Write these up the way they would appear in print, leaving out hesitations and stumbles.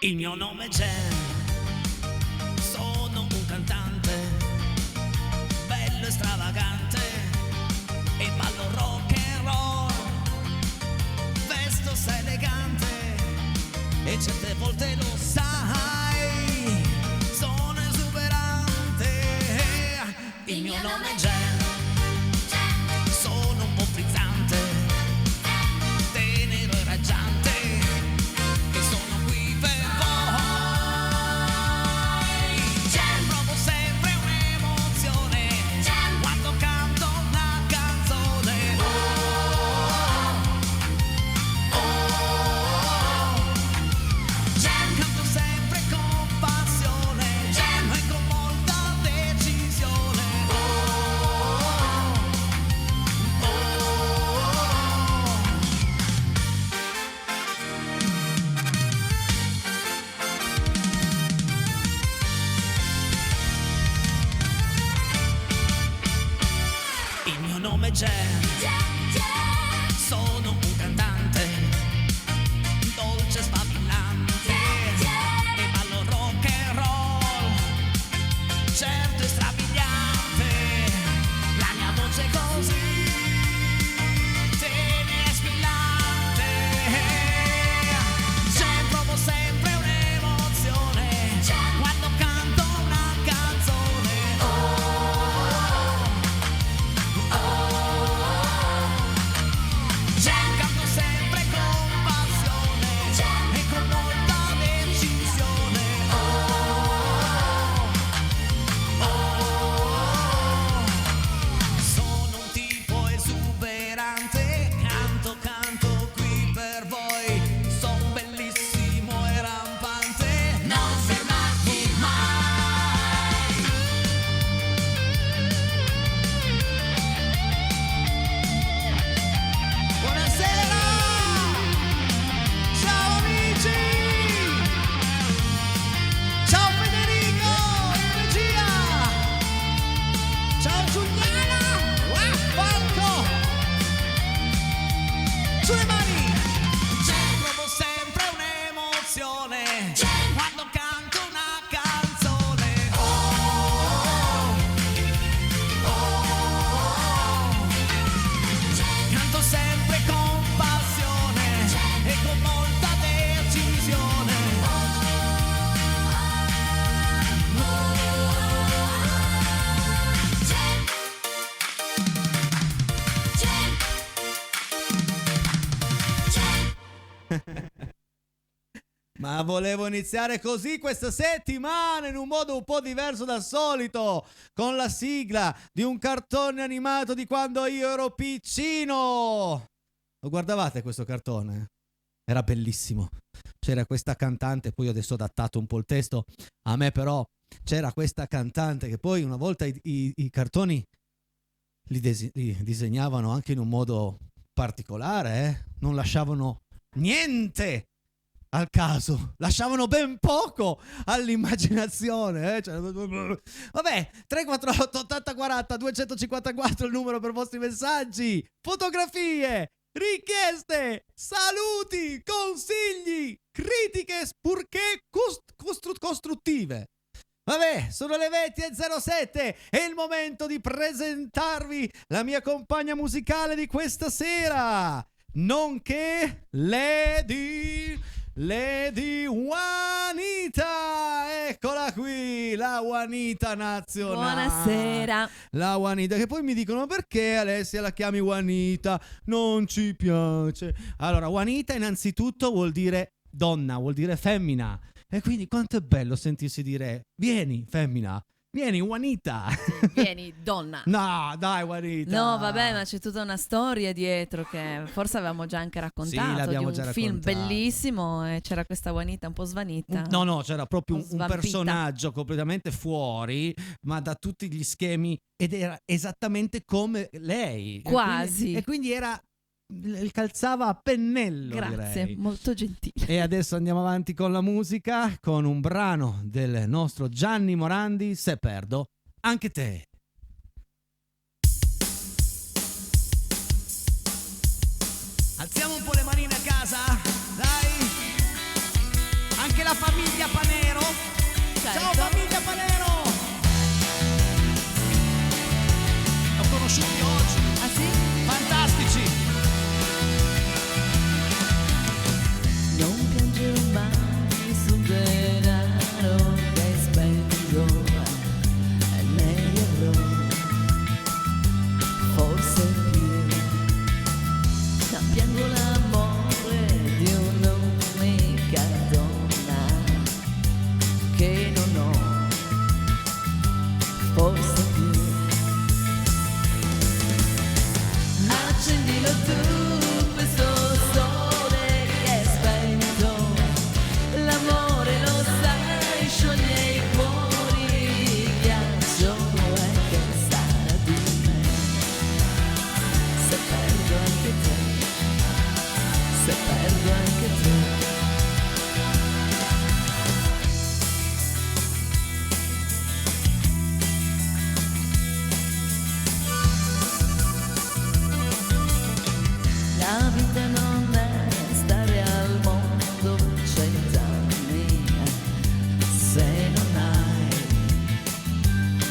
Il mio nome è Jen, sono un cantante, bello e stravagante, e ballo rock and roll, vesto sei elegante, e certe volte lo sai, sono esuberante. Il mio nome è Jen, sono un po' frizzante, tenero e raggiante, e sono qui per voi. Provo sempre un'emozione quando canto una canzone. Canto sempre con passione e con molta decisione. Il mio nome è Jen, sono un cantante, dolce e sfavillante, e ballo rock and roll, certo è strabiliante, la mia voce è così tenera e squillante. Provo sempre un'emozione quando canto una canzone. Canto sempre con passione e con molta decisione. Sono un tipo esuberante, canto qui per voi, son bellissimo e rampante, non fermarti mai. Buonasera! Ciao amici! Ciao Federico in regia! Ciao Giuliana! Falco! Sulle mani! Provo sempre un'emozione quando canto una canzone. Canto sempre con passione e con molta decisione. Ma volevo iniziare così questa settimana in un modo un po' diverso dal solito, con la sigla di un cartone animato di quando io ero piccino. Lo guardavate questo cartone? Era bellissimo. C'era questa cantante, poi adesso ho adattato un po' il testo, a me però c'era questa cantante che poi una volta i cartoni li disegnavano anche in un modo particolare, non lasciavano niente al caso, lasciavano ben poco all'immaginazione, Cioè, vabbè, 348 80 40 254 il numero per vostri messaggi, fotografie, richieste, saluti, consigli, critiche purché costruttive. Vabbè, sono le 20:07, è il momento di presentarvi la mia compagna musicale di questa sera, nonché Lady Juanita, eccola qui, la Juanita nazionale. Buonasera. La Juanita, che poi mi dicono perché Alessia la chiami Juanita, non ci piace. Allora, Juanita innanzitutto vuol dire donna, vuol dire femmina, e quindi quanto è bello sentirsi dire vieni femmina, vieni Juanita. Vieni, donna. No, dai Juanita. No, vabbè, ma c'è tutta una storia dietro che forse avevamo già anche raccontato, Sì, l'abbiamo di un già film raccontato. bellissimo, e c'era questa Juanita un po' svanita. No, c'era proprio un Svampita. personaggio completamente fuori, ma da tutti gli schemi, ed era esattamente come lei. Quasi. E quindi era, calzava a pennello, Grazie, direi. molto gentile. E adesso andiamo avanti con la musica, con un brano del nostro Gianni Morandi, Se perdo anche te. Alziamo un po' le manine a casa, dai. Anche la la famiglia Panero. Certo. Ciao famiglia Panero. L'ho conosciuti oggi. Ah sì? Fantastici. Non piangerò mai sul denaro che spendo, e ne riavrò forse più. Non piango l'amore di un'unica donna che non ho, forse più. Accendilo tu questo sole che è spento, l'amore lo sai scioglie i cuori di ghiaccio, e che sarà di me se perdo anche te, se perdo anche te. La vita non è stare al mondo 100 anni se non hai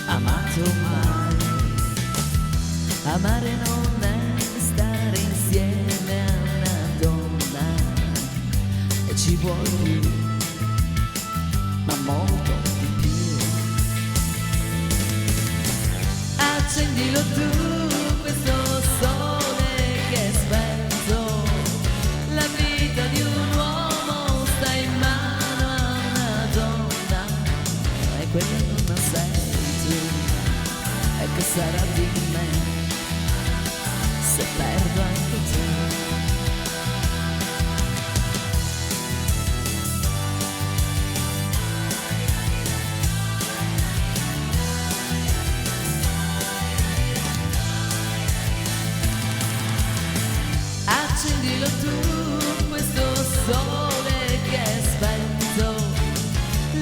amato mai. Amare non è stare insieme a una donna, e ci vuole più, ma molto di più. Accendilo tu questo sole che è spento, la vita di un uomo sta in mano a una donna, e quella donna sei tu, e che sarà di me se perdo anche te. Accendilo tu questo sole che è spento,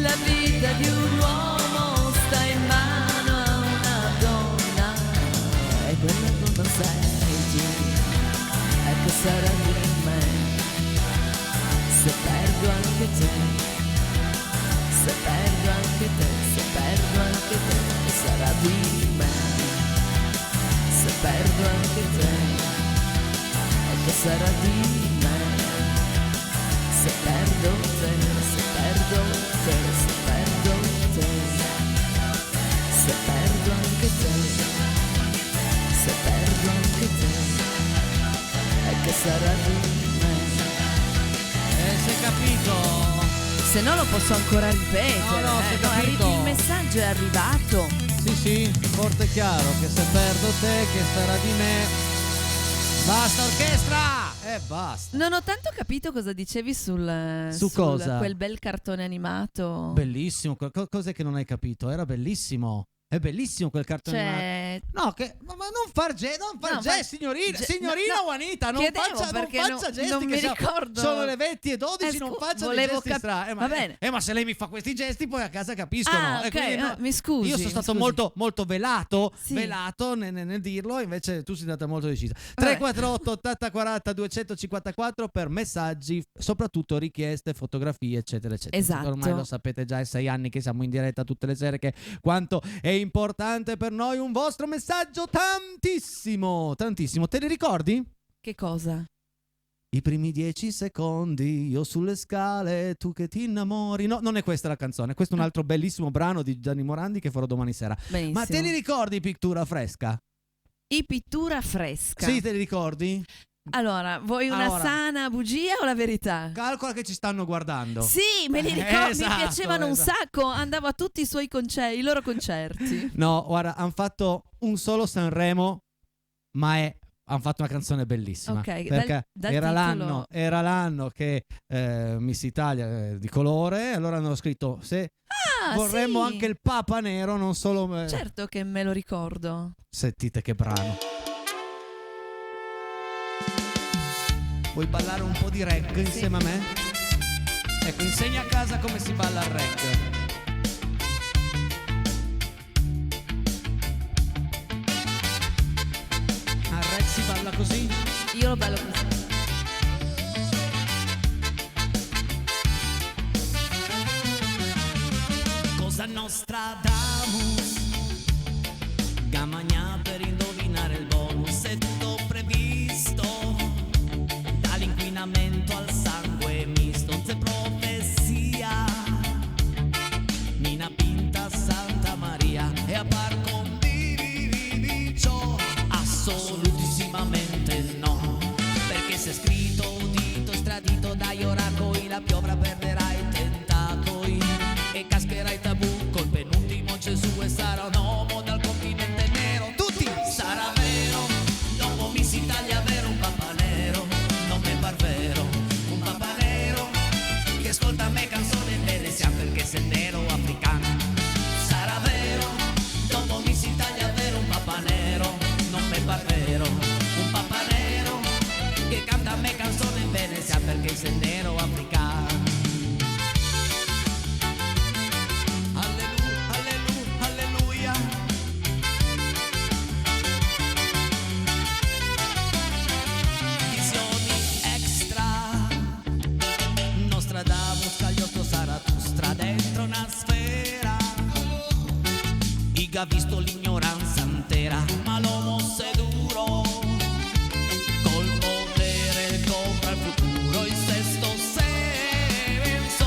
la vita di un uomo sta in mano a una donna, e quella donna sei tu, e che sarà di me se perdo anche te, se perdo anche te, se perdo anche te, che sarà di me se perdo anche te, che sarà di me se perdo te, se perdo te, se perdo te, se perdo anche te, se perdo anche te, e che sarà di me. Si è capito? Se no lo posso ancora ripetere. No, si è capito. Il messaggio è arrivato. Sì, sì, forte e chiaro, che se perdo te, che sarà di me. Basta orchestra! Basta. Non ho tanto capito cosa dicevi sul cosa? quel bel cartone animato. Bellissimo, cos'è che non hai capito? Era bellissimo. È bellissimo quel cartone animato. Cioè, No, ma non far gesti, signorina no, Juanita, non chiedevo faccia perché gesti, non che mi sono- ricordo. sono le 20:12, non faccia dei volevo gesti strani. Va bene. Ma se lei mi fa questi gesti, poi a casa capiscono. Ah, ok, quindi mi scusi. Io sono mi stato scusi. molto, molto velato Sì. nel dirlo, invece tu sei stata molto decisa. Vabbè. 348 80 40 254 per messaggi, soprattutto richieste, fotografie, eccetera, eccetera. Esatto. Ormai lo sapete già, è 6 anni che siamo in diretta tutte le sere, che quanto è importante per noi un vostro messaggio, tantissimo, tantissimo. Te li ricordi? Che cosa? I primi 10 secondi, io sulle scale, tu che ti innamori. No, non è questa la canzone, questo è un altro bellissimo brano di Gianni Morandi che farò domani sera. Benissimo. Ma te li ricordi Pittura Fresca? I pittura fresca. Sì, te li ricordi? Allora, vuoi una Allora. sana bugia o la verità? Calcola che ci stanno guardando. Sì, me li ricordo, Esatto, mi piacevano esatto. un sacco, andavo a tutti i loro concerti. No, guarda, hanno fatto un solo Sanremo, ma hanno fatto una canzone bellissima. Ok, perché dal era titolo. l'anno che Miss Italia di colore, allora hanno scritto se vorremmo sì. anche il Papa Nero, non solo. Certo che me lo ricordo. Sentite che brano. Vuoi ballare un po' di reggae insieme a me? Ecco, insegna a casa come si balla il reggae. Al reggae si balla così? Io lo ballo così. Nostradamus, Gamagna per indovinare il bonus, è tutto previsto, dall'inquinamento al sangue misto, c'è profezia, Nina Pinta, Santa Maria e a par condiviso, assolutissimamente no, perché se è scritto, udito, stradito dai oracoli, la piovra perderà i tentacoli e cascherà il tabù col penultimo Gesù e sarà un uomo dal continente nero. Tutti! Sarà vero, dopo Miss Italia vero un papa nero, non mi par vero, un papa nero che ascolta me canzone in veneziano perché sei nero africano. Sarà vero, dopo Miss Italia vero un papa nero, non mi par vero, un papa nero che canta me canzone in veneziano perché sei nero africano. Dentro una sfera Iga ha visto l'ignoranza intera, ma l'uomo se duro col potere compra il futuro, il sesto senso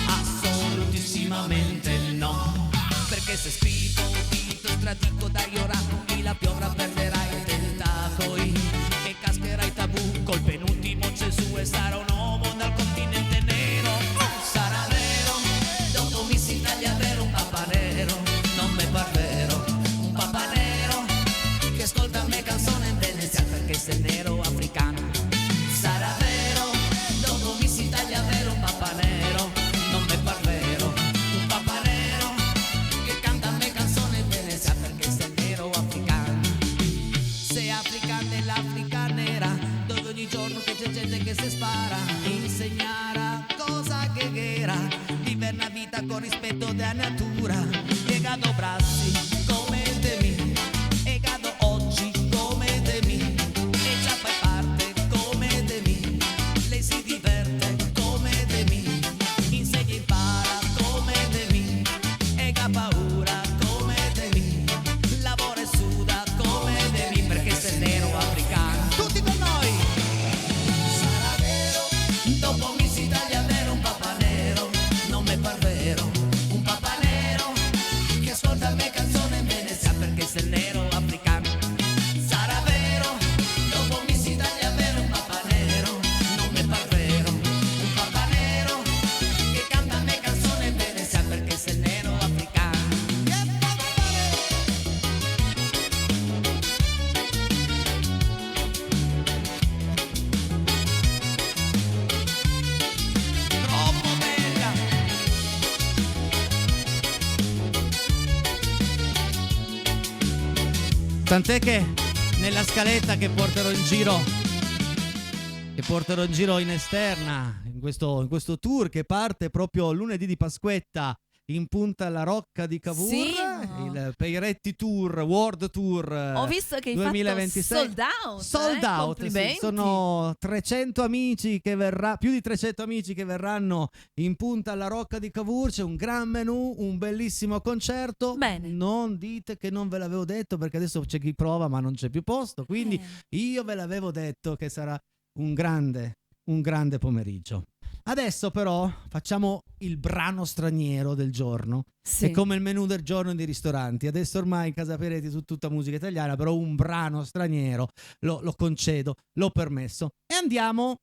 assolutissimamente no, perché se scritto, udito, stradito dagli oracoli, la piovra perderà i tentacoli e cascherà i tabù col penultimo Gesù e sarà un uomo dal continente nero. Sarà vero, dopo Miss Italia vero un papa nero, non me par vero, un papa nero che ascolta me canzone in veneziano perché sei nero africano. Sarà vero, dopo Miss Italia vero un papa nero, non me par vero, un papa nero che canta me canzone in veneziano perché sei nero africano. Sei africano dell'Africa nera, dove ogni giorno che c'è gente che si spara, insegnare cosa che era, vivere una vita con rispetto della natura, e cado brassi come te mi, e cado oggi come te mi, e già fai parte come te mi, lei si diverte come te mi, insegna e impara come te mi, e ha paura come te mi, lavora e suda come te mi, perché sei nero africano. Tutti con noi! Sarà vero, dopo Miss Italia vero un papa nero, non me par vero, un papa nero che ascolta me canzone in veneziano perché sei nero africano. Sarà vero, dopo Miss Italia vero un papa nero, non me par vero, un papa nero che canta me canzone in veneziano perché sei nero africano. Troppo bella! Tant'è che nella scaletta che porterò in giro in esterna, in questo tour che parte proprio lunedì di Pasquetta in punta alla Rocca di Cavour, Sì. il Peiretti Tour, World Tour Ho visto che hai 2026. fatto sold out. Sì, sono 300 amici che più di 300 amici che verranno in punta alla Rocca di Cavour, c'è un gran menù, un bellissimo concerto. Bene. Non dite che non ve l'avevo detto perché adesso c'è chi prova ma non c'è più posto, quindi io ve l'avevo detto che sarà un grande pomeriggio. Adesso però facciamo il brano straniero del giorno. Sì. È come il menù del giorno dei ristoranti. Adesso ormai in Casa Peretti su tutta musica italiana, però un brano straniero lo concedo, l'ho permesso. E andiamo,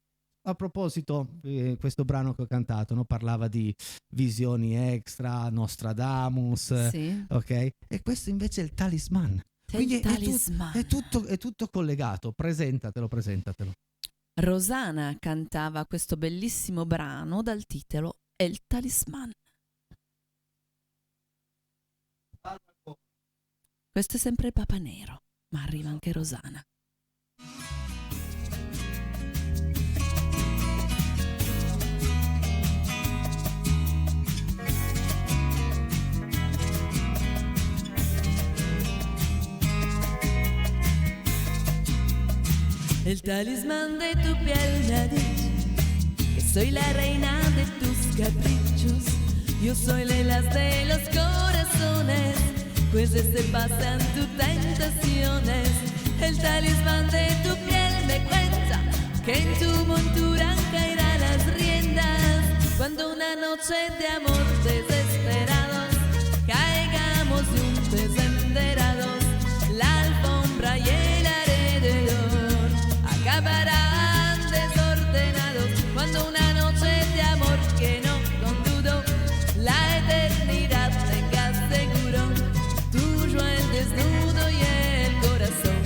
a proposito, questo brano che ho cantato, no? Parlava di visioni extra, Nostradamus, Sì. ok? E questo invece è il talisman. C'è Quindi il talisman. è tutto collegato. Presentatelo. Rosanna cantava questo bellissimo brano dal titolo El Talisman. Questo è sempre il Papa Nero, ma arriva anche Rosanna. El talismán de tu piel me ha dicho que soy la reina de tus caprichos. Yo soy las de los corazones, pues se pasan tus tentaciones. El talismán de tu piel me cuenta que en tu montura caerán las riendas. Cuando una noche de amor desesperados caigamos juntos enterados, la alfombra y el alrededor acabarán desordenados. Cuando una noche de amor que no condudo la eternidad tenga seguro, tuyo el desnudo y el corazón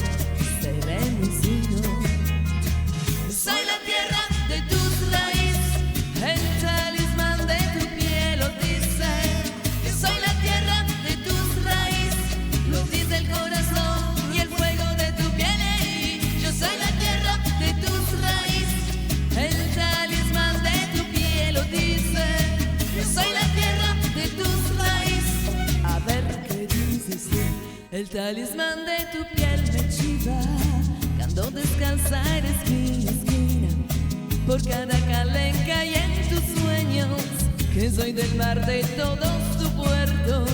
seremos uno. Soy la tierra de tus raíces, el talismán de tu piel lo dice. Yo soy la tierra de tus raíces, lo dice el corazón y el fuego de tu piel. Yo soy la tierra de tus raíces, el talismán de tu piel lo dice. Yo soy la tierra de tus raíces. A ver qué dices tú. El talismán de tu piel me chiva cuando descalza de esquina a esquina por cada calenca y en tus sueños, que soy del mar de todos tus puertos.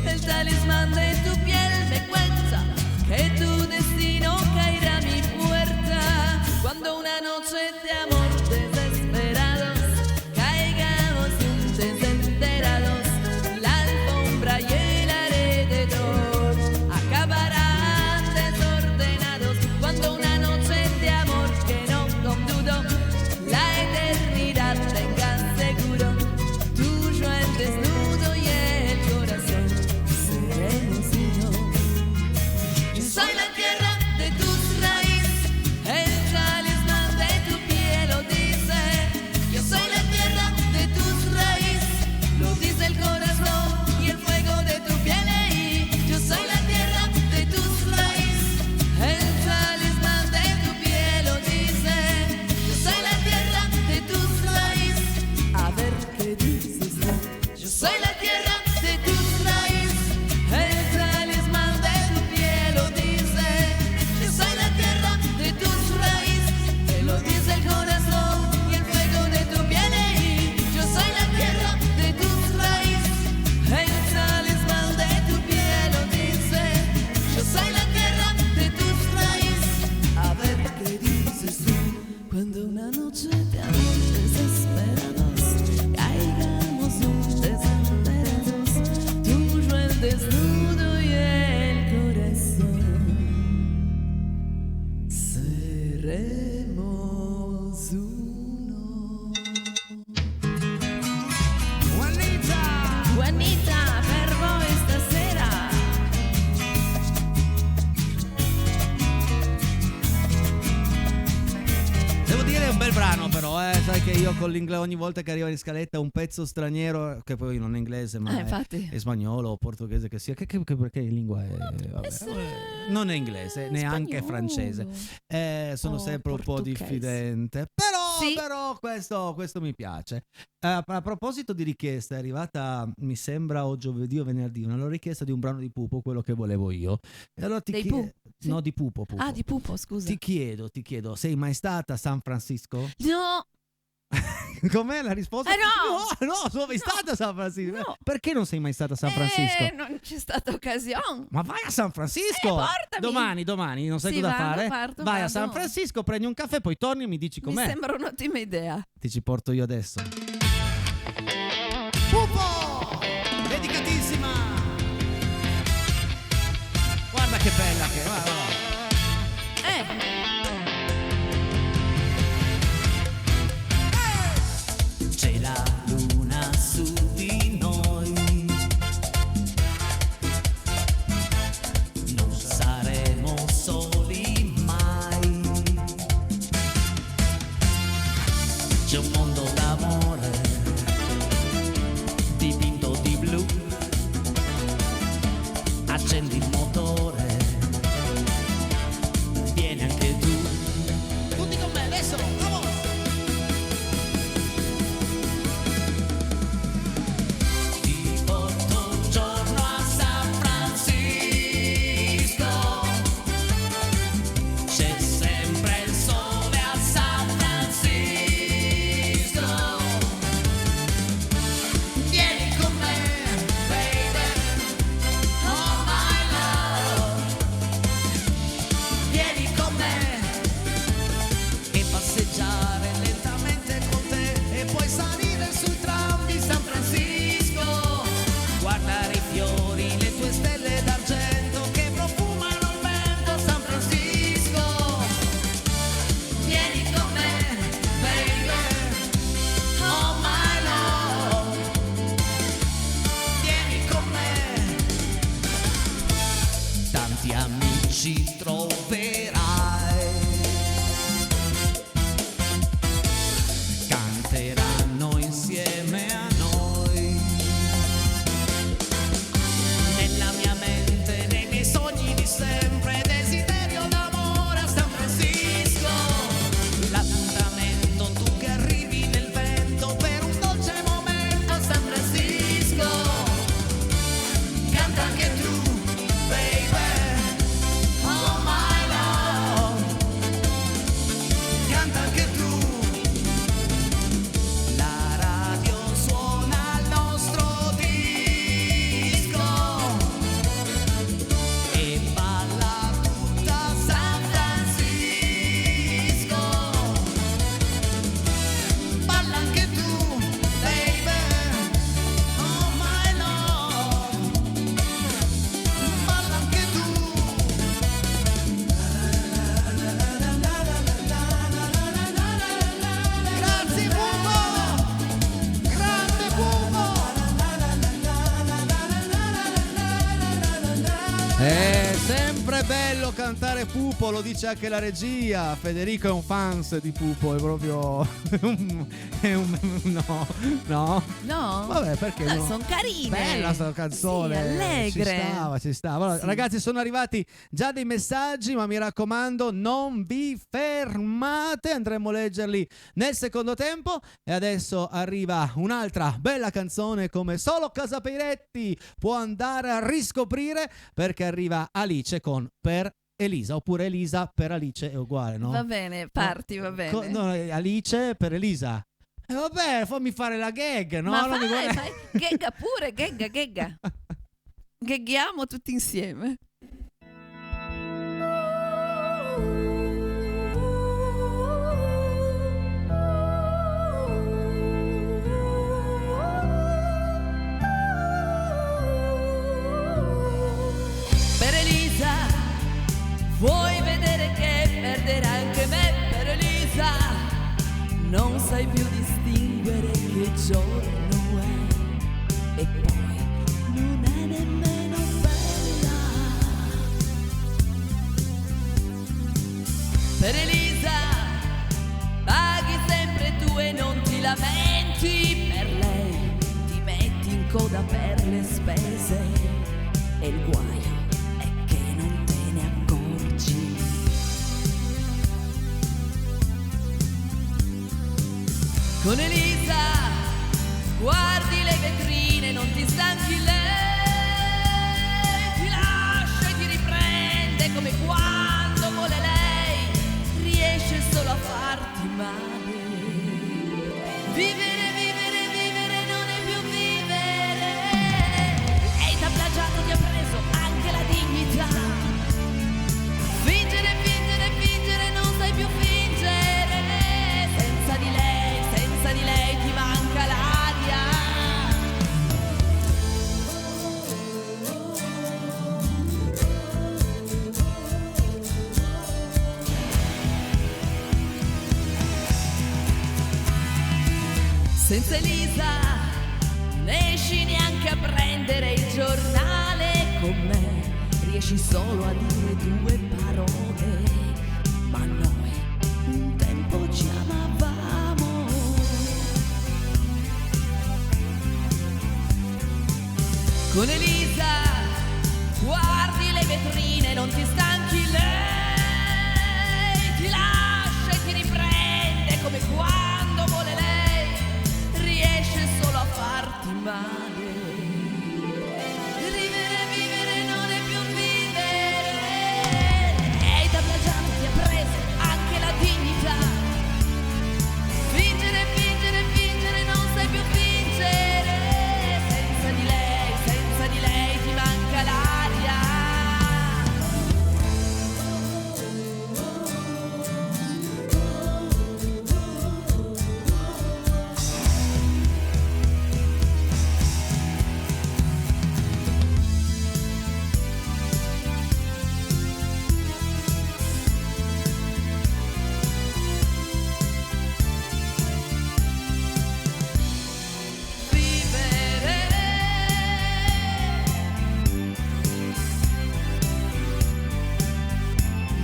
El talismán de tu piel me cuenta que tu destino caerá a mi puerta. Cuando una noche de amor desesperados caigamos juntos enterados, la alfombra y el alrededor acabarán desordenados. Cuando una noche de amor que no condudo la eternidad tenga seguro, tuyo el desnudo y el corazón seremos uno. Yo soy la tierra de tus raíces, el talismán de tu piel lo dice. Yo soy la tierra de tus raíces, lo dice el corazón y el fuego de tu piel. Yo soy la tierra de tus raíces, el talismán de tu piel lo dice. Yo soy la tierra de tus raíces. A ver qué dices tú. Yo soy la tierra de tus raíces, el talismán de tu piel lo dice. Yo soy la tierra de tus raíces, que lo dice el corazón y el fuego de tu piel. Yo soy la tierra de tus raíces, el talismán de tu piel lo dice. Yo soy la tierra de tus raíces. A ver qué dices tú. Cuando una noche de amor desesperados caigamos juntos enterados, tuyo el desnudo y el corazón seremos uno. Juanita, per voi stasera. Devo dire è un bel brano però, sai che io con l'inglese ogni volta che arriva in scaletta un pezzo straniero, che poi non è inglese ma Infatti. è spagnolo o portoghese che sia, perché lingua è, vabbè, non è inglese, neanche francese. Sono O sempre un po' portoghese. diffidente, Sì. però questo mi piace. A proposito di richiesta, è arrivata, mi sembra, o giovedì o venerdì, una richiesta di un brano di Pupo, quello che volevo io. E allora Dei Pooh? Sì. No, di Pupo. Ah, di Pupo, scusa. Ti chiedo, sei mai stata a San Francisco? No, Com'è la risposta? no! No, sono mai No. stata a San Francisco. No. Perché non sei mai stata a San Francisco? non c'è stata occasione. Ma vai a San Francisco! Portami. Domani, non sai Sì, cosa vado, fare? parto, vai a vado. San Francisco, prendi un caffè, poi torni e mi dici Mi com'è. sembra un'ottima idea. Ti ci porto io adesso. Pupo! Dedicatissima! Guarda che bella che è. Guarda. C'è la luna su di noi, non saremo soli mai. C'è un mondo d'amore dipinto di blu, accendi il motore, vieni anche tu. Tutti con me adesso, vamos! Ti porto un giorno a San Francisco, c'è sempre il sole a San Francisco. bello cantare Pupo, lo dice anche la regia. Federico è un fans di Pupo, è proprio no. No? Vabbè, perché no? Sono carine. Bella sta canzone, Sì, allegre. ci stava. Allora, Sì. ragazzi, sono arrivati già dei messaggi, ma mi raccomando, non vi fermate, andremo a leggerli nel secondo tempo. E adesso arriva un'altra bella canzone come solo Casa Peiretti può andare a riscoprire, perché arriva Alice con Per Elisa, oppure Elisa per Alice è uguale, no? Va bene, parti, va bene. No, Alice per Elisa. Vabbè, fammi fare la gag, no? Ma Non mi guarda- fai, gagga pure, gagga. Gagghiamo tutti insieme. Per Elisa, vuoi vedere che perderai anche me? Per Elisa, non sai più distinguere che giorno è, e poi non è nemmeno bella. Per Elisa, paghi sempre tu e non ti lamenti. Per lei ti metti in coda per le spese e il guaio è che non te ne accorgi. Con Elisa guardi le vetrine, non ti stanchi lei, ti lascia e ti riprende come quando vuole lei, riesce solo a farti male. Vivere non è più vivere. E t'ha plagiato, ti ha preso anche la dignità. Fingere non sai più fingere. Senza di lei ti manca l'aria. Senza Elisa non esci neanche a prendere il giornale con me, riesci solo a dire due parole, ma noi un tempo ci amavamo. Con Elisa guardi le vetrine, non ti stanchi lei, ti lascia e ti riprende come quando vuole lei, riesce solo a farti male. Vivere non è più vivere. E da plagiato ti ha preso anche la dignità. Fingere non sai più fingere. Senza di lei ti manca l'aria.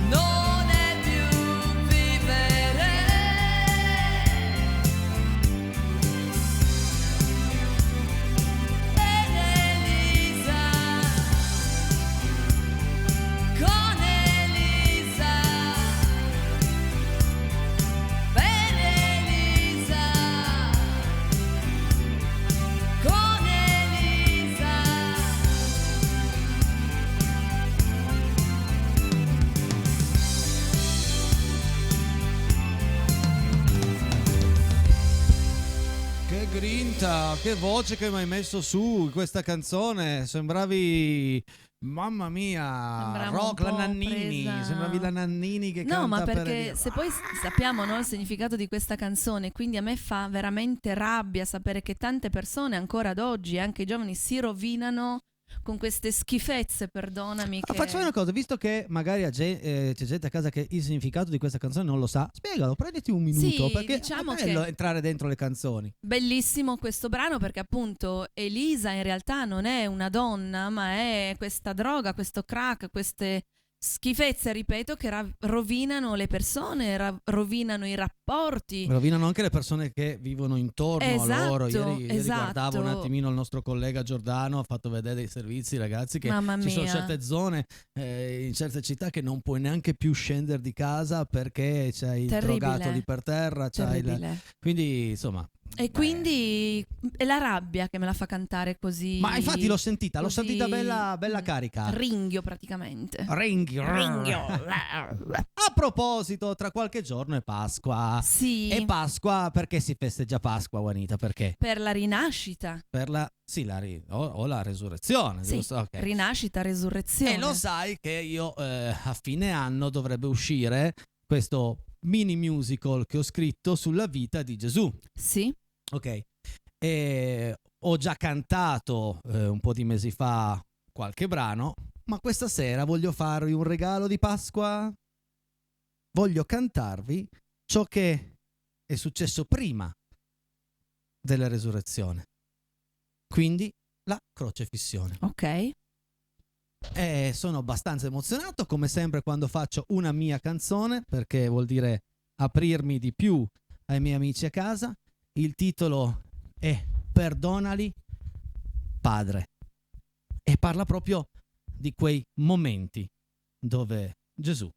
Non è più vivere. Per Elisa, con Elisa, per Elisa, con Elisa. Che grinta, che voce che mi hai messo su in questa canzone. Sembravi, mamma mia, Sembrava rock, un la po' Nannini. presa. Sembravi la Nannini che No, canta ma per perché Elisa. se poi sappiamo, no, il significato di questa canzone, quindi a me fa veramente rabbia sapere che tante persone ancora ad oggi, anche i giovani, si rovinano con queste schifezze, perdonami. Ah, facciamo una cosa, visto che magari c'è gente a casa che il significato di questa canzone non lo sa, spiegalo, prenditi un minuto, Sì, perché diciamo è bello che- entrare dentro le canzoni. Bellissimo questo brano perché appunto Elisa in realtà non è una donna, ma è questa droga, questo crack, queste schifezze, ripeto, che rovinano le persone, rovinano i rapporti. Rovinano anche le persone che vivono intorno a loro. Ieri guardavo un attimino il nostro collega Giordano, ha fatto vedere dei servizi, ragazzi, che Mamma ci sono mia. certe zone in certe città che non puoi neanche più scendere di casa perché c'hai il Terribile. drogato lì per terra, Terribile. quindi insomma. E quindi è la rabbia che me la fa cantare così. Ma infatti l'ho sentita così- bella carica. Ringhio praticamente. Ringhio. A proposito, tra qualche giorno è Pasqua. Sì. E Pasqua, perché si festeggia Pasqua, Juanita? Perché? Per la rinascita. Per la o la resurrezione, Sì. giusto? Ok. Rinascita, resurrezione. E lo sai che io a fine anno dovrebbe uscire questo mini musical che ho scritto sulla vita di Gesù. Sì. Ok. E ho già cantato un po' di mesi fa qualche brano, ma questa sera voglio farvi un regalo di Pasqua. Voglio cantarvi ciò che è successo prima della resurrezione. Quindi la crocefissione. Ok. E sono abbastanza emozionato, come sempre quando faccio una mia canzone, perché vuol dire aprirmi di più ai miei amici a casa. Il titolo è Perdonali, Padre, e parla proprio di quei momenti dove Gesù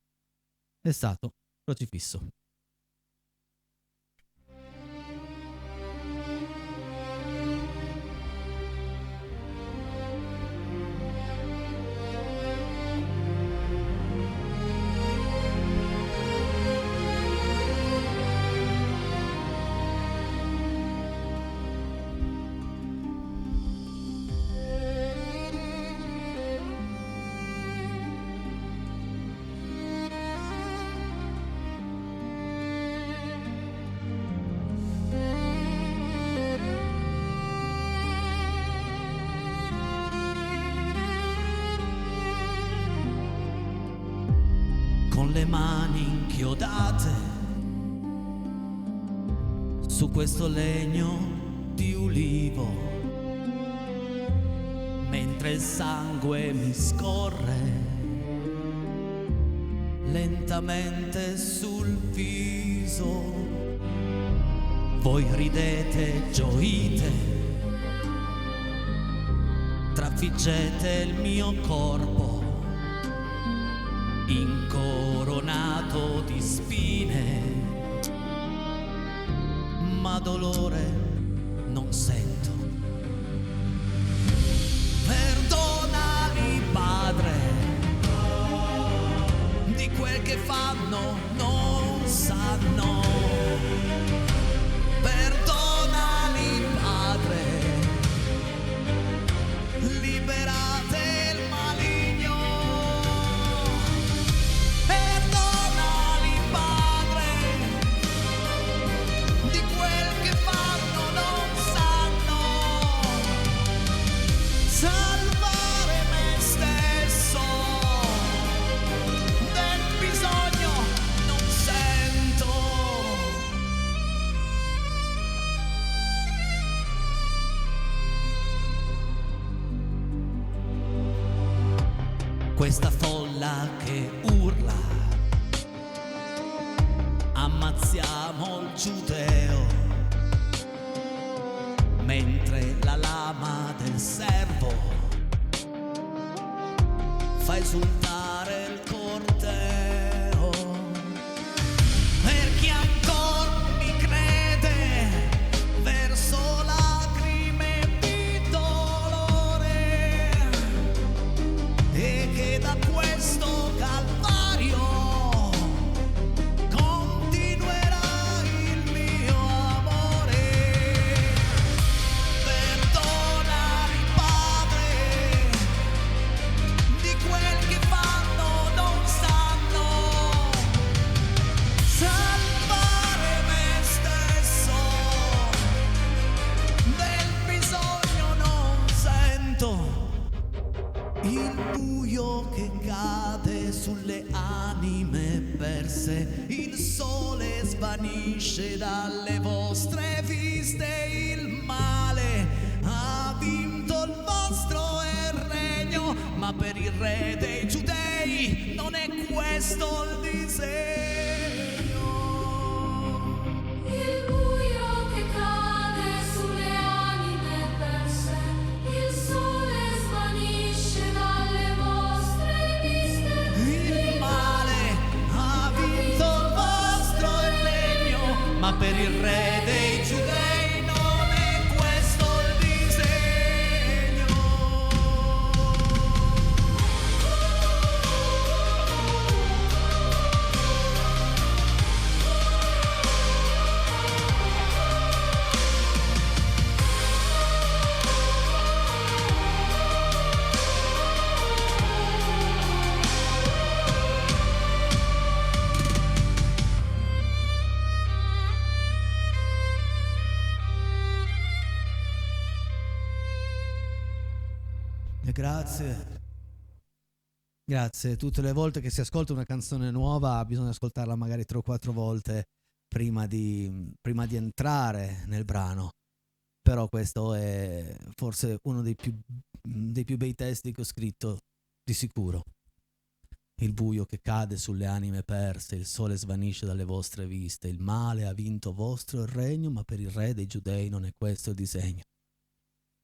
è stato crocifisso. Con le mani inchiodate su questo legno di ulivo, mentre il sangue mi scorre lentamente sul viso, voi ridete, gioite, trafiggete il mio corpo incoronato di spine, ma dolore non sento. Perdonali, Padre, di quel che fanno non sanno. Perdonali, Padre, liberate il maligno. Perdonali, Padre, di quel che fanno non sanno. Salvare me stesso, del bisogno non sento. Questa folla che urla, ammazziamo il giudeo, mentre la lama del servo fa esultare il corteo. Per chi ancora mi crede, verso lacrime di dolore, e che da questo calvario continuerà il mio amore. Perdonali, Padre, di quel che fanno non sanno. Salvare me stesso, del bisogno non sento. Il buio che cade sulle anime perse, il sole svanisce dalle vostre viste, il male ha vinto il vostro regno, ma per il re dei giudei non questo il disegno. Il buio che cade sulle anime perse, il sole svanisce dalle vostre viste. Il male ha vinto il vostro regno, ma per il re dei giudei non è questo il disegno. Grazie. Grazie. Tutte le volte che si ascolta una canzone nuova bisogna ascoltarla magari 3 o 4 volte prima di entrare nel brano. Però questo è forse uno dei più bei testi che ho scritto, di sicuro. Il buio che cade sulle anime perse, il sole svanisce dalle vostre viste, il male ha vinto vostro il regno, ma per il re dei giudei non è questo il disegno.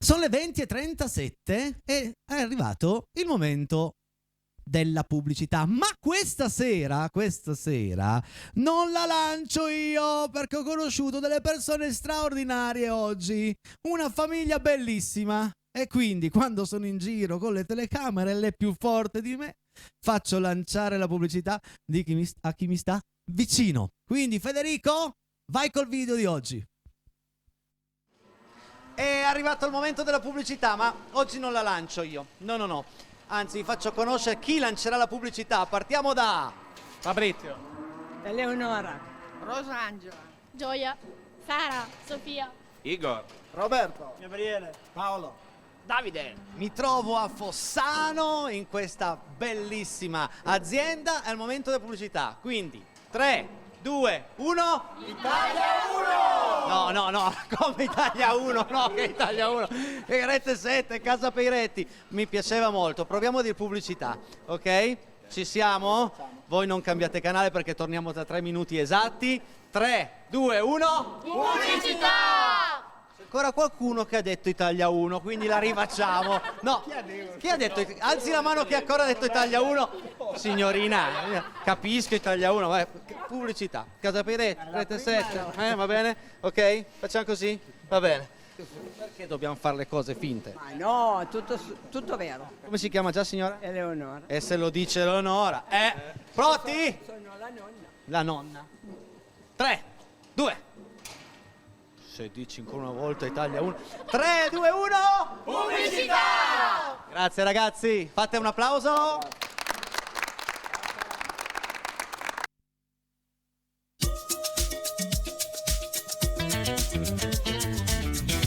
Sono le 20:37 e è arrivato il momento della pubblicità. Ma questa sera non la lancio io, perché ho conosciuto delle persone straordinarie oggi, una famiglia bellissima, e quindi quando sono in giro con le telecamere, le più forti di me, faccio lanciare la pubblicità a chi mi sta vicino. Quindi Federico, vai col video di oggi. È arrivato il momento della pubblicità, ma oggi non la lancio io. No. Anzi, vi faccio conoscere chi lancerà la pubblicità. Partiamo da Fabrizio, Eleonora, Rosangela, Gioia, Sara, Sofia. Igor, Roberto, Gabriele, Paolo. Davide. Mi trovo a Fossano, in questa bellissima azienda. È il momento della pubblicità. Quindi 3, 2, 1. Italia 1! No, come Italia 1? No, che Italia 1? Che Rete 7, Casa Peiretti. Mi piaceva molto. Proviamo a dire pubblicità, ok? Ci siamo? Voi non cambiate canale perché torniamo tra 3 minuti esatti. 3, 2, 1. Pubblicità! Ancora qualcuno che ha detto Italia 1, quindi la rifacciamo. No, chi ha detto? Alzi la mano chi ancora ha detto Italia 1. Signorina, capisco Italia 1, vai. Pubblicità. Casa Peiretti, Rete 7, va bene? Ok? Facciamo così? Va bene. Perché dobbiamo fare le cose finte? Ma no, tutto vero. Come si chiama già, signora? Eleonora. E se lo dice Eleonora. Pronti? Sono la nonna. La nonna. 3, 2. Se dici ancora una volta Italia 1. 3, 2, 1. Pubblicità! Grazie ragazzi, fate un applauso.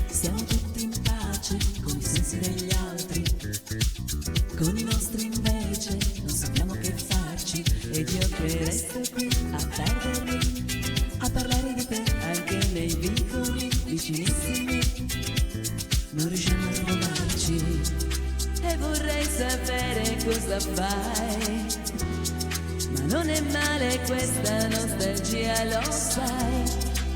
Siamo tutti in pace con i sensi degli altri, con i nostri invece non sappiamo che farci, ed io che resto qui a perdermi, a parlare di te anche nei vicoli vicinissimi, non riusciamo a trovarci, e vorrei sapere cosa fai, ma non è male questa nostalgia, lo sai,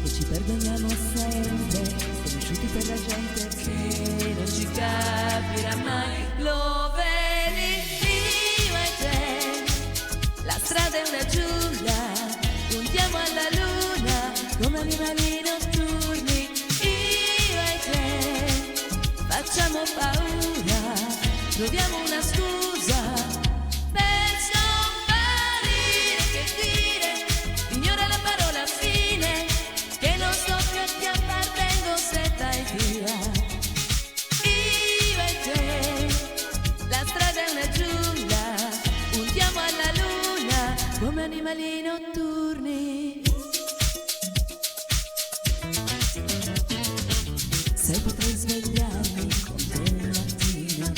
che ci perdoniamo sempre, conosciuti per la gente che non ci capirà mai. Lo vedi, io e te, la strada è una giungla, puntiamo alla luna come animali notturni. Io e te facciamo paura, troviamo una scusa per scomparire, che dire, ignora la parola fine, che non so più a chi appartengo se dai via. Io e te, la strada è una giungla, puntiamo alla luna come animali notturni. Se potrei svegliarmi con te la mattina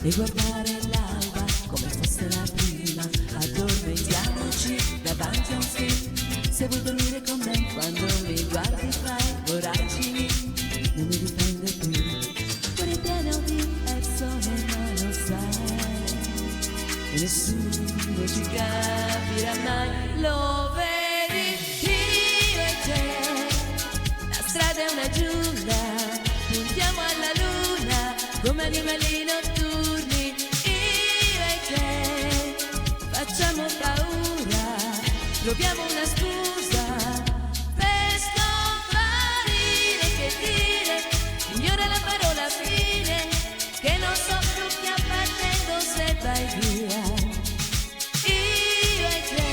e guardare l'alba come fosse la prima, addormentiamoci davanti a un film. Se vuoi dormire con me quando mi guardi fai voragini, non mi dipende più. Fuori pieno di persone ma lo sai, e nessuno ci capirà mai. Lo vedi, io e te, la strada è una giungla, puntiamo alla luna come animali notturni. Io e te facciamo paura, troviamo una scusa per scomparire. Che dire, ignora la parola fine, che non so più che appartengo se vai via. Io e te,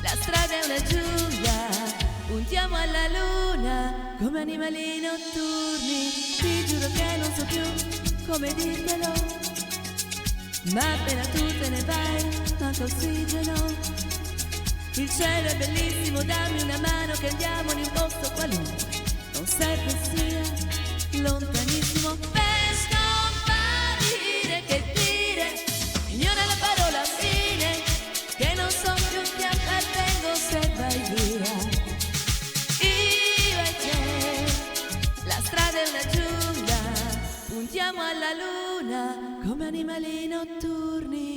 la strada è una giungla, puntiamo alla luna come animali notturni. Ti giuro che non so più come dirtelo, ma appena tu te ne vai manca ossigeno. Il cielo è bellissimo, dammi una mano che andiamo in un posto qualunque, non serve sia lontanissimo per scomparire. Che dire, ignora la parola fine, che non so più che appartengo se vai via. Io e te, la strada è una giungla, puntiamo alla luna come animali notturni.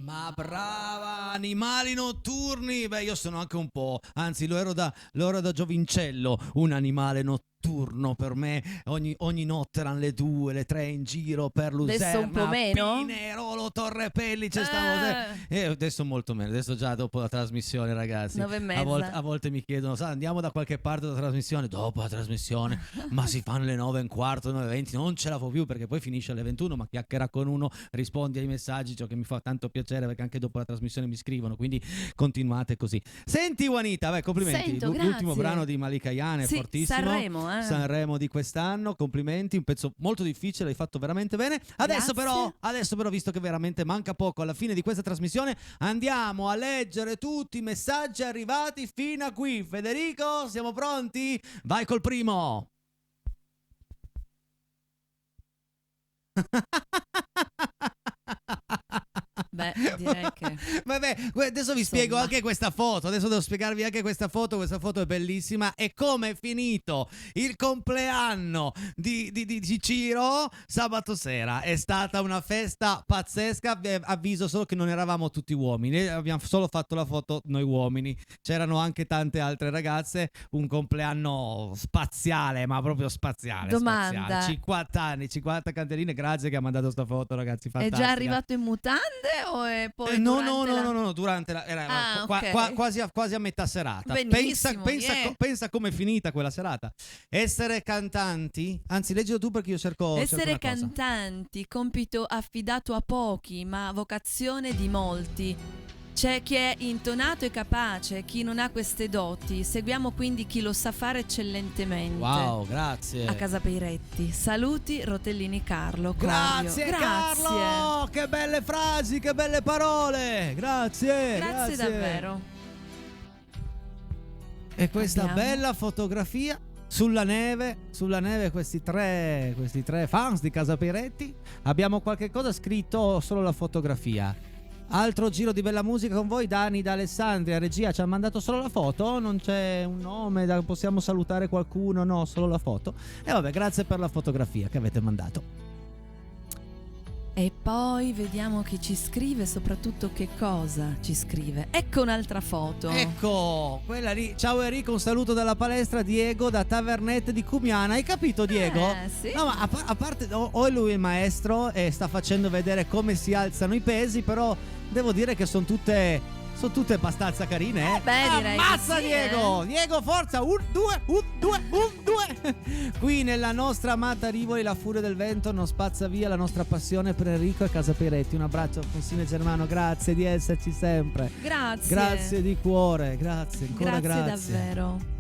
Ma brava, animali notturni. Beh, io sono anche un po', anzi lo ero da giovincello, un animale notturno per me. Ogni notte erano le 2, le 3 in giro per Luserna, Adesso un po' meno? Pinerolo, Torre Pellice, e adesso molto meno, adesso già dopo la trasmissione, ragazzi. 9:30. A volte mi chiedono, andiamo da qualche parte dalla trasmissione, dopo la trasmissione, ma si fanno le 9:15, 9:20, non ce la fa più perché poi finisce alle 21, ma chiacchiera con uno, rispondi ai messaggi, ciò che mi fa tanto piacere perché anche dopo la trasmissione mi scrivono, quindi continuate così. Senti Juanita, beh, complimenti. Sento, L'ultimo grazie. brano di Malika Ayane è Sì, fortissimo. Sanremo di quest'anno, complimenti, un pezzo molto difficile, l'hai fatto veramente bene. Adesso però, visto che veramente manca poco alla fine di questa trasmissione, andiamo a leggere tutti i messaggi arrivati fino a qui. Federico, siamo pronti? Vai col primo. Beh, direi che Vabbè, adesso vi spiego anche questa foto. Adesso devo spiegarvi anche questa foto. Questa foto è bellissima. E come è finito il compleanno di Ciro sabato sera. È stata una festa pazzesca. Avviso solo che non eravamo tutti uomini. Abbiamo solo fatto la foto noi uomini. C'erano anche tante altre ragazze. Un compleanno spaziale, ma proprio spaziale. Domanda. Spaziale. 50 anni, 50 candeline. Grazie che ha mandato sta foto, ragazzi. è Fantastica. già arrivato in mutande o è poi No, durante la... era ok. quasi a metà serata. Benissimo, Pensa com'è finita quella serata. Essere cantanti, anzi leggilo tu perché io cerco Essere una cosa. cantanti, compito affidato a pochi, ma vocazione di molti. C'è chi è intonato e capace, chi non ha queste doti. Seguiamo quindi chi lo sa fare eccellentemente. Wow, grazie. A Casa Peiretti. Saluti, Rotellini Carlo. Grazie Carlo, che belle frasi, che belle parole. Grazie davvero. E questa Abbiamo. bella fotografia sulla neve, questi tre fans di Casa Peiretti. Abbiamo qualche cosa scritto o solo la fotografia? Altro giro di bella musica con voi. Dani da Alessandria, regia, ci ha mandato solo la foto, non c'è un nome, possiamo salutare qualcuno? No, solo la foto. E vabbè, grazie per la fotografia che avete mandato. E poi vediamo chi ci scrive, soprattutto che cosa ci scrive. Ecco un'altra foto. Ecco, quella lì. Ciao Enrico, un saluto dalla palestra. Diego da Tavernette di Cumiana. Hai capito, Diego? Sì. No, ma a parte o è lui il maestro e sta facendo vedere come si alzano i pesi, però devo dire che sono tutte abbastanza carine, eh? Beh, direi Ammazza che sì, Diego! Diego, forza! Un, due! Qui nella nostra amata Rivoli la furia del vento non spazza via la nostra passione per Enrico e Casa Peiretti. Un abbraccio Fonsine Germano, grazie di esserci sempre. Grazie. Grazie di cuore, grazie, ancora grazie. Davvero.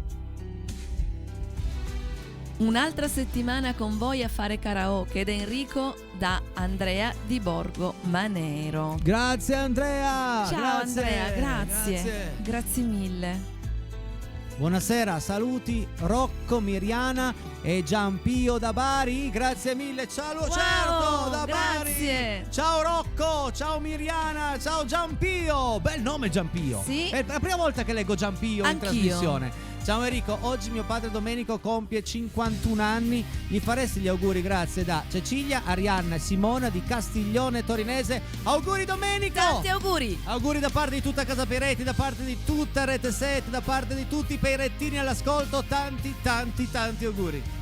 Un'altra settimana con voi a fare karaoke ed Enrico da Andrea di Borgo Manero. Grazie Andrea! Ciao Grazie, Andrea, grazie mille. Buonasera, saluti Rocco, Miriana e Giampio da Bari. Grazie mille, ciao Lucerto da grazie. Bari. Ciao Rocco, ciao Miriana, ciao Giampio. Bel nome Giampio. Sì. È la prima volta che leggo Giampio in Anch'io. trasmissione. Ciao Enrico, oggi mio padre Domenico compie 51 anni. Gli faresti gli auguri, grazie, da Cecilia, Arianna e Simona di Castiglione Torinese. Auguri Domenico! Tanti auguri! Auguri da parte di tutta Casa Peiretti, da parte di tutta Rete 7, da parte di tutti i peirettini all'ascolto. Tanti auguri.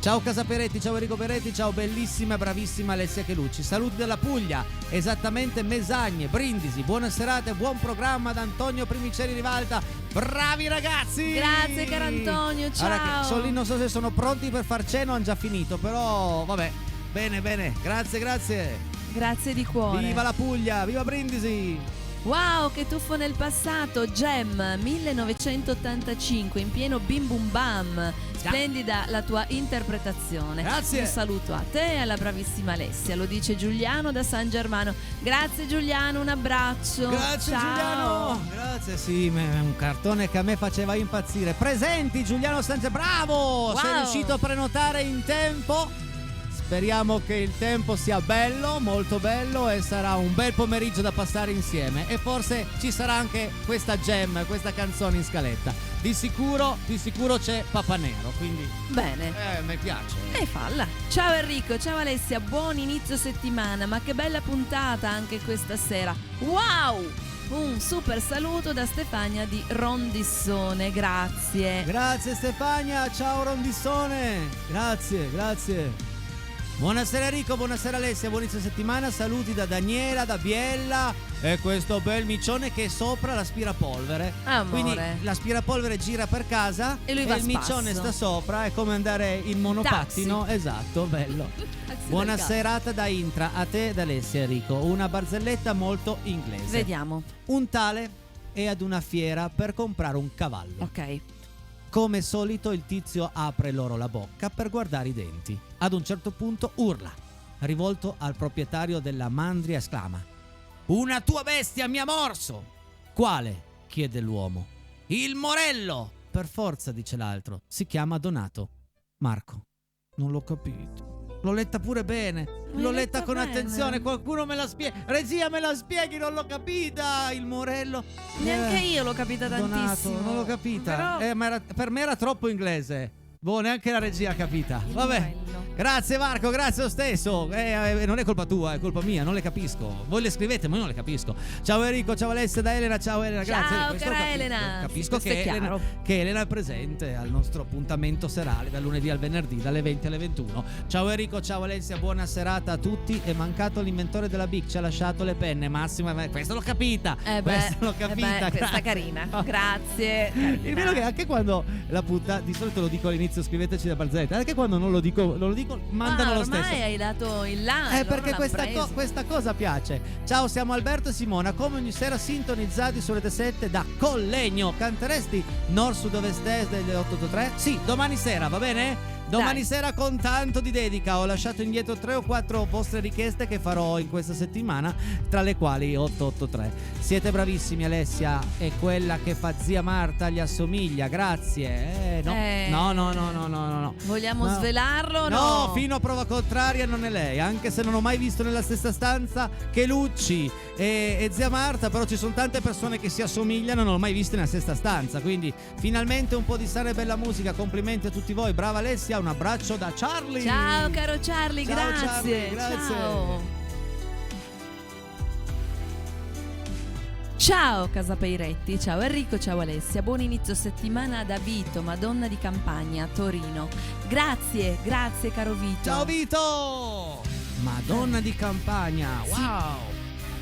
Ciao Casa Peretti, ciao Enrico Peretti, ciao bellissima e bravissima Alessia Chelucci. Saluti dalla Puglia, esattamente Mesagne, Brindisi. Buona serata e buon programma da Antonio Primiceri Rivalta. Bravi ragazzi! Grazie caro Antonio, ciao! Guarda che sono lì, non so se sono pronti per far cena o hanno già finito, però vabbè, bene, grazie. Grazie di cuore. Viva la Puglia, viva Brindisi! Wow, che tuffo nel passato. Gem 1985 in pieno bim bum bam. Splendida la tua interpretazione. Grazie. Un saluto a te e alla bravissima Alessia. Lo dice Giuliano da San Germano. Grazie Giuliano, un abbraccio. Grazie Ciao. Giuliano. Grazie, sì, è un cartone che a me faceva impazzire. Presenti Giuliano Sanchez, bravo! Sei riuscito a prenotare in tempo. Speriamo che il tempo sia bello, molto bello, e sarà un bel pomeriggio da passare insieme. E forse ci sarà anche questa gem, questa canzone in scaletta. Di sicuro c'è Papa Nero, quindi Bene. mi piace. E falla. Ciao Enrico, ciao Alessia, buon inizio settimana, ma che bella puntata anche questa sera. Wow! Un super saluto da Stefania di Rondissone, grazie. Grazie Stefania, ciao Rondissone. Grazie. Buonasera Enrico, buonasera Alessia, buon inizio settimana, saluti da Daniela, da Biella e questo bel micione che è sopra l'aspirapolvere. Amore. Quindi l'aspirapolvere gira per casa E lui va il a micione spasso. sta sopra, è come andare in monopattino. Taxi. Esatto, bello. Taxi Buona del serata da Intra, a te ed Alessia Enrico, una barzelletta molto inglese. cazzo. Vediamo. Un tale è ad una fiera per comprare un cavallo. Ok. Come solito il tizio apre loro la bocca per guardare i denti. Ad un certo punto urla, rivolto al proprietario della mandria, esclama: "Una tua bestia mi ha morso!" "Quale?" chiede l'uomo. "Il Morello!" "Per forza", dice l'altro, "si chiama Donato." "Marco, non l'ho capito. L'ho letta pure bene. L'ho letta con bene? attenzione. Qualcuno me la spiega. Regia, me la spieghi, non l'ho capita. Il Morello. Neanche io l'ho capita Donato, tantissimo. non l'ho capita. Però... Ma per me era troppo inglese. Boh, neanche la regia ha capita. Il Vabbè. Morello. Grazie Marco, grazie lo stesso. Non è colpa tua, è colpa mia, non le capisco. Voi le scrivete, ma io non le capisco. Ciao Enrico, ciao Alessia, da Elena, ciao Elena, grazie. Ciao, Questo cara capisco. Elena. Capisco Sì, questo è chiaro. che Elena è presente al nostro appuntamento serale dal lunedì al venerdì dalle 20 alle 21. Ciao Enrico, ciao Alessia, buona serata a tutti. È mancato l'inventore della Bic, ci ha lasciato le penne. Massimo, questa l'ho capita. Questa l'ho capita. questa grazie. carina. Grazie. Il vero che anche quando la puntata, di solito lo dico all'inizio, scriveteci da barzelletta, anche quando non lo dico, mandano lo stesso. Ormai hai dato il là. Perché loro l'hanno questa, preso. questa cosa piace. Ciao, siamo Alberto e Simona, come ogni sera sintonizzati su Rete 7 da Collegno. Canteresti Nord Sud Ovest Est delle 883? Sì, domani sera, va bene? Domani Dai. sera con tanto di dedica. Ho lasciato indietro 3 o 4 vostre richieste che farò in questa settimana, tra le quali 883. Siete bravissimi. Alessia è quella che fa zia Marta, gli assomiglia. Grazie. No. Vogliamo No. svelarlo o No, fino a prova contraria non è lei, anche se non ho mai visto nella stessa stanza che Lucci e zia Marta, però ci sono tante persone che si assomigliano, non l'ho mai viste nella stessa stanza, quindi finalmente un po' di sana e bella musica, complimenti a tutti voi, brava Alessia, un abbraccio da Charlie. Ciao caro Charlie, Ciao, grazie. Charlie, grazie. Ciao. Ciao Casa Peiretti, ciao Enrico, ciao Alessia, buon inizio settimana da Vito, Madonna di Campagna, Torino. Grazie caro Vito. Ciao Vito! Madonna di Campagna, wow!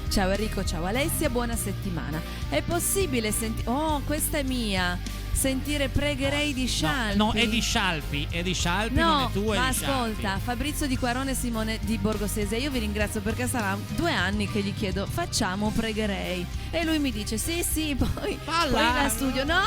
Ciao Enrico, ciao Alessia, buona settimana. È possibile sentire... Oh, questa è mia. Sentire Pregherei di Scialpi. No, è di Scialpi, non No, è tua, è ma di Scialpi. ascolta, Fabrizio di Quarone e Simone di Borgosese, io vi ringrazio perché sarà 2 anni che gli chiedo facciamo Pregherei e lui mi dice sì, poi la studio. No,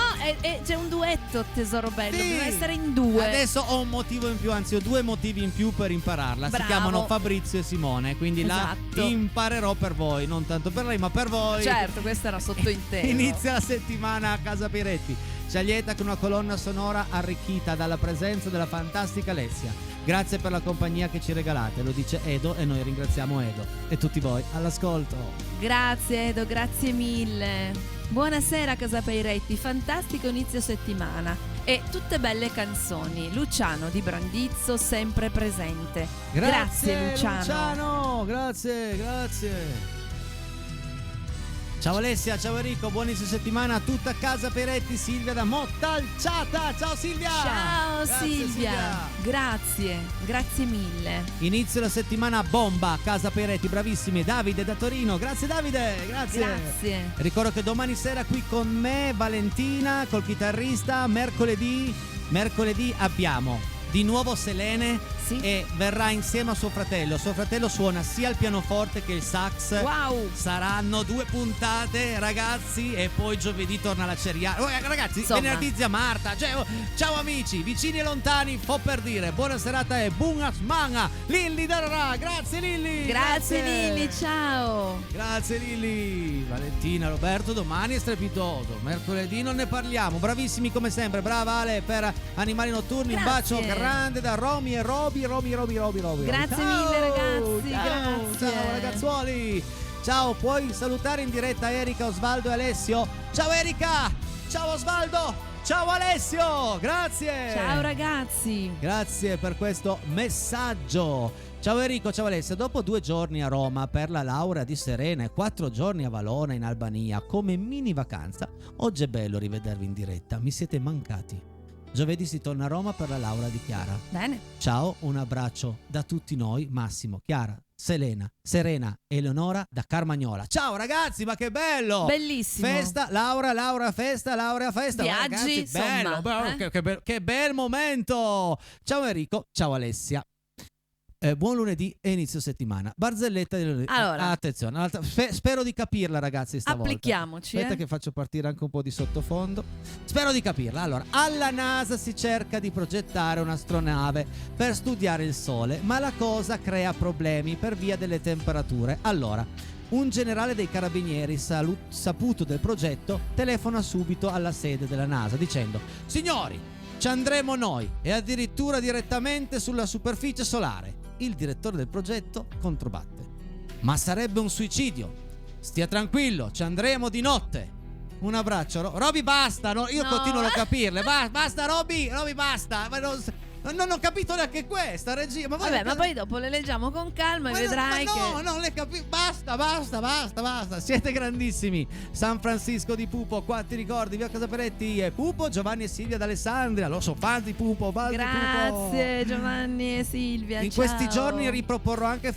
c'è un duetto, tesoro bello, Sì. deve essere in 2. Adesso ho un motivo in più, anzi ho 2 motivi in più per impararla. Bravo. Si chiamano Fabrizio e Simone, quindi Esatto. la imparerò per voi, non tanto per lei ma per voi. Certo, questo era sottointeso. Inizia la settimana a Casa Peiretti. C'è lieta con una colonna sonora arricchita dalla presenza della fantastica Alessia. Grazie per la compagnia che ci regalate, lo dice Edo e noi ringraziamo Edo e tutti voi all'ascolto. Grazie Edo, grazie mille. Buonasera Casa Peiretti, fantastico inizio settimana e tutte belle canzoni. Luciano di Brandizzo sempre presente. Grazie Luciano. Grazie. Ciao Alessia, ciao Enrico, buon inizio settimana a tutta Casa Peretti. Silvia da Montalciata, ciao Silvia. Ciao Silvia. Grazie mille. Inizio la settimana bomba, Casa Peretti, bravissimi. Davide da Torino, grazie Davide, grazie. Ricordo che domani sera qui con me Valentina col chitarrista. Mercoledì abbiamo di nuovo Selene. Sì. E verrà insieme a suo fratello. Suo fratello suona sia il pianoforte che il sax. Wow. Saranno 2 puntate, ragazzi, e poi giovedì torna la Ceriana. Ragazzi, insomma, venerdì zia Marta. Ciao amici, vicini e lontani, fo per dire. Buona serata e buona smanga. Lilli darà. Grazie Lilli. Grazie Lilli, ciao. Grazie Lilli. Valentina, Roberto, domani è strepitoso. Mercoledì non ne parliamo. Bravissimi come sempre. Brava Ale per Animali Notturni. Un bacio grande da Romy e Roby. Roby. Grazie mille ragazzi. Ciao ragazzuoli. Ciao, puoi salutare in diretta Erika, Osvaldo e Alessio? Ciao Erika. Ciao Osvaldo. Ciao Alessio. Grazie. Ciao ragazzi. Grazie per questo messaggio. Ciao Enrico, ciao Alessia. Dopo 2 giorni a Roma per la laurea di Serena e 4 giorni a Valona in Albania come mini vacanza, oggi è bello rivedervi in diretta. Mi siete mancati. Giovedì si torna a Roma per la laurea di Chiara. Bene. Ciao, un abbraccio da tutti noi, Massimo, Chiara, Selena, Serena e Eleonora da Carmagnola. Ciao ragazzi, ma che bello! Bellissimo. Festa, laurea, festa. Viaggi, ragazzi, insomma. bello, che bel momento! Ciao Enrico, ciao Alessia. Buon lunedì e inizio settimana. Barzelletta di lunedì. Allora, attenzione, spero di capirla ragazzi stavolta. Applichiamoci. Aspetta che faccio partire anche un po' di sottofondo. Spero di capirla. Allora, alla NASA si cerca di progettare un'astronave per studiare il Sole, ma la cosa crea problemi per via delle temperature. Allora, un generale dei carabinieri saputo del progetto telefona subito alla sede della NASA dicendo: signori, ci andremo noi e addirittura direttamente sulla superficie solare. Il direttore del progetto controbatte: ma sarebbe un suicidio. Stia tranquillo, ci andremo di notte. Un abbraccio. Roby, basta, no? Io continuo a capirle. Basta Roby, basta. Ma non ho capito neanche questa regia. Ma vabbè, ma poi dopo le leggiamo con calma e vedrai che... non le capisco. Basta. Siete grandissimi. San Francisco di Pupo, qua ti ricordi, via Casa Peretti e Pupo, Giovanni e Silvia d'Alessandria. Lo so, fan di Pupo. Grazie Giovanni e Silvia. In questi giorni riproporrò anche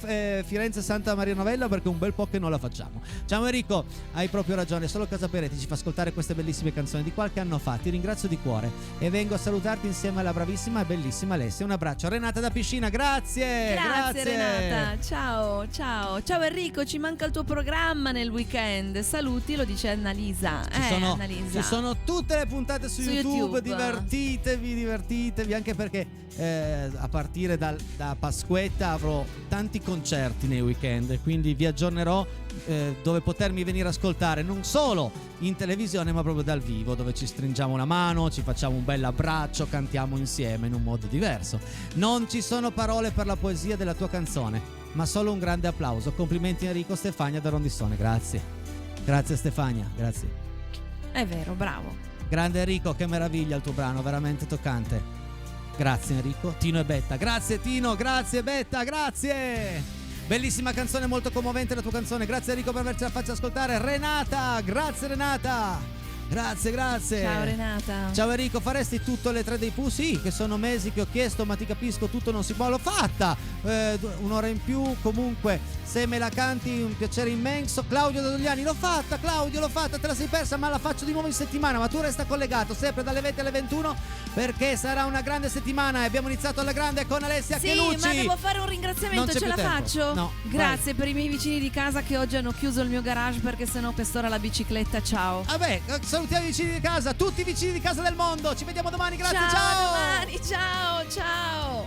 Firenze Santa Maria Novella, perché un bel po' che non la facciamo. Ciao Enrico, hai proprio ragione. Solo Casa Peretti ci fa ascoltare queste bellissime canzoni di qualche anno fa. Ti ringrazio di cuore e vengo a salutarti insieme alla bravissima e bellissima Alessia. Un abbraccio. Renata da Piscina, grazie Renata. Ciao Enrico, ci manca il tuo programma nel weekend. Saluti, lo dice Annalisa. Ci sono tutte le puntate su YouTube. Divertitevi anche perché a partire da Pasquetta avrò tanti concerti nei weekend, quindi vi aggiornerò dove potermi venire a ascoltare, non solo in televisione ma proprio dal vivo, dove ci stringiamo la mano, ci facciamo un bel abbraccio, cantiamo insieme in un modo diverso. Non ci sono parole per la poesia della tua canzone, ma solo un grande applauso. Complimenti Enrico. Stefania da Rondissone, grazie Stefania, grazie. È vero, bravo. Grande Enrico, che meraviglia il tuo brano, veramente toccante. Grazie Enrico. Tino e Betta, grazie Tino, grazie Betta, grazie. Bellissima canzone, molto commovente la tua canzone. Grazie Enrico per avercela fatta ascoltare. Renata, grazie Renata. Grazie. Ciao Renata. Ciao Enrico, faresti tutto alle 3 dei Pooh? Sì, che sono mesi che ho chiesto, ma ti capisco, tutto non si può. L'ho fatta, un'ora in più. Comunque, se me la canti, un piacere immenso. Claudio da Dogliani, l'ho fatta, te la sei persa, ma la faccio di nuovo in settimana. Ma tu resta collegato sempre dalle 20 alle 21, perché sarà una grande settimana e abbiamo iniziato alla grande con Alessia Chelucci. Sì, ma devo fare un ringraziamento, ce la faccio? No, grazie per i miei vicini di casa che oggi hanno chiuso il mio garage perché sennò quest'ora la bicicletta. Ciao. Vabbè, salutiamo i vicini di casa, tutti i vicini di casa del mondo. Ci vediamo domani, grazie, ciao. Domani, ciao.